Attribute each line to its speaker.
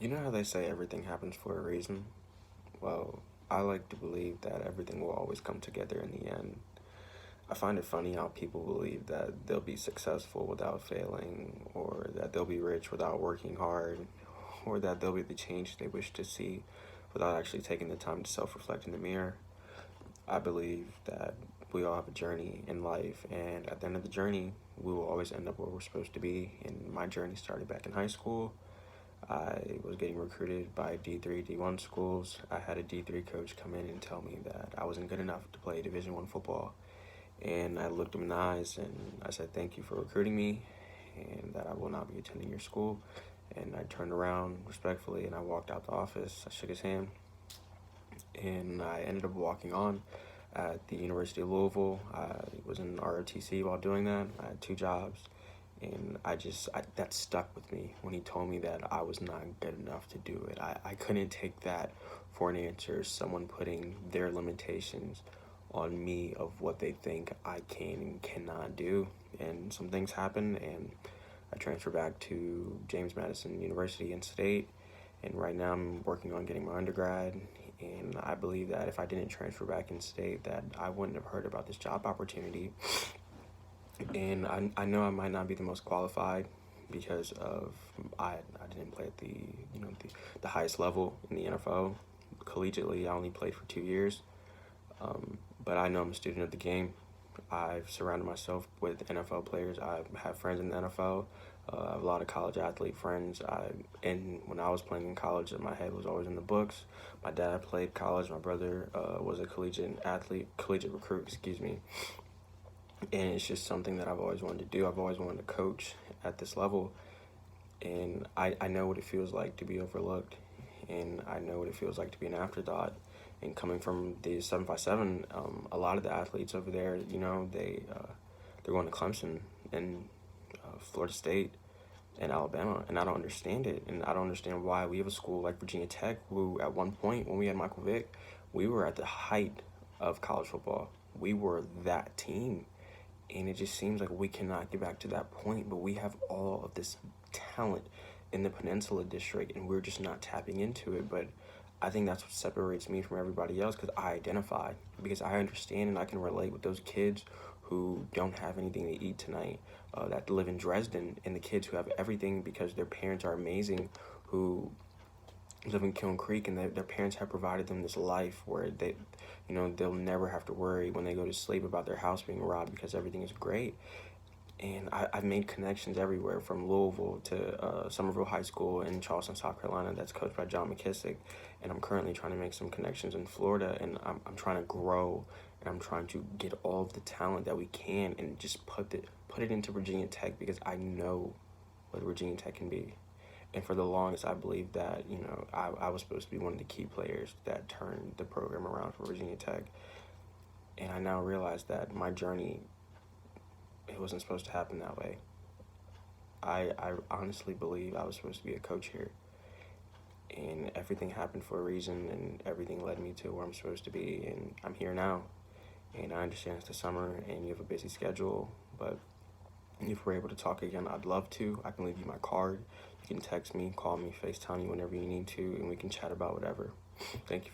Speaker 1: You know how they say everything happens for a reason? Well, I like to believe that everything will always come together in the end. I find it funny how people believe that they'll be successful without failing, or that they'll be rich without working hard, or that they'll be the change they wish to see without actually taking the time to self reflect in the mirror. I believe that we all have a journey in life, and at the end of the journey, we will always end up where we're supposed to be. And my journey started back in high school. I was getting recruited by D3, D1 schools. I had a D3 coach come in and tell me that I wasn't good enough to play Division I football. And I looked him in the eyes and I said, "Thank you for recruiting me, and that I will not be attending your school." And I turned around respectfully and I walked out the office. I shook his hand and I ended up walking on at the University of Louisville. I was in ROTC while doing that. I had two jobs. And that stuck with me when he told me that I was not good enough to do it. I couldn't take that for an answer, someone putting their limitations on me of what they think I can and cannot do. And some things happened, and I transferred back to James Madison University in state. And right now I'm working on getting my undergrad. And I believe that if I didn't transfer back in state, that I wouldn't have heard about this job opportunity. And I know I might not be the most qualified because of I didn't play at the highest level in the NFL. Collegiately, I only played for 2 years. But I know I'm a student of the game. I've surrounded myself with NFL players. I have friends in the NFL. I have a lot of college athlete friends. And when I was playing in college, my head was always in the books. My dad played college. My brother was a collegiate recruit, excuse me. And it's just something that I've always wanted to do. I've always wanted to coach at this level. And I know what it feels like to be overlooked. And I know what it feels like to be an afterthought. And coming from the 757, a lot of the athletes over there, they're going to Clemson and Florida State and Alabama. And I don't understand it. And I don't understand why we have a school like Virginia Tech, who at one point, when we had Michael Vick, we were at the height of college football. We were that team. And it just seems like we cannot get back to that point, but we have all of this talent in the Peninsula District, and we're just not tapping into it. But I think that's what separates me from everybody else, because I understand and I can relate with those kids who don't have anything to eat tonight, that live in Dresden, and the kids who have everything because their parents are amazing, who live in Kiln Creek, and their parents have provided them this life where they'll never have to worry when they go to sleep about their house being robbed because everything is great. And I've made connections everywhere, from Louisville to Somerville High School in Charleston, South Carolina, that's coached by John McKissick. And I'm currently trying to make some connections in Florida, and I'm trying to grow, and I'm trying to get all of the talent that we can and just put it into Virginia Tech, because I know what Virginia Tech can be. And for the longest, I believed that, I was supposed to be one of the key players that turned the program around for Virginia Tech. And I now realize that my journey, it wasn't supposed to happen that way. I honestly believe I was supposed to be a coach here. And everything happened for a reason, and everything led me to where I'm supposed to be. And I'm here now. And I understand it's the summer and you have a busy schedule, but if we're able to talk again, I'd love to. I can leave you my card. You can text me, call me, FaceTime me whenever you need to, and we can chat about whatever. Thank you.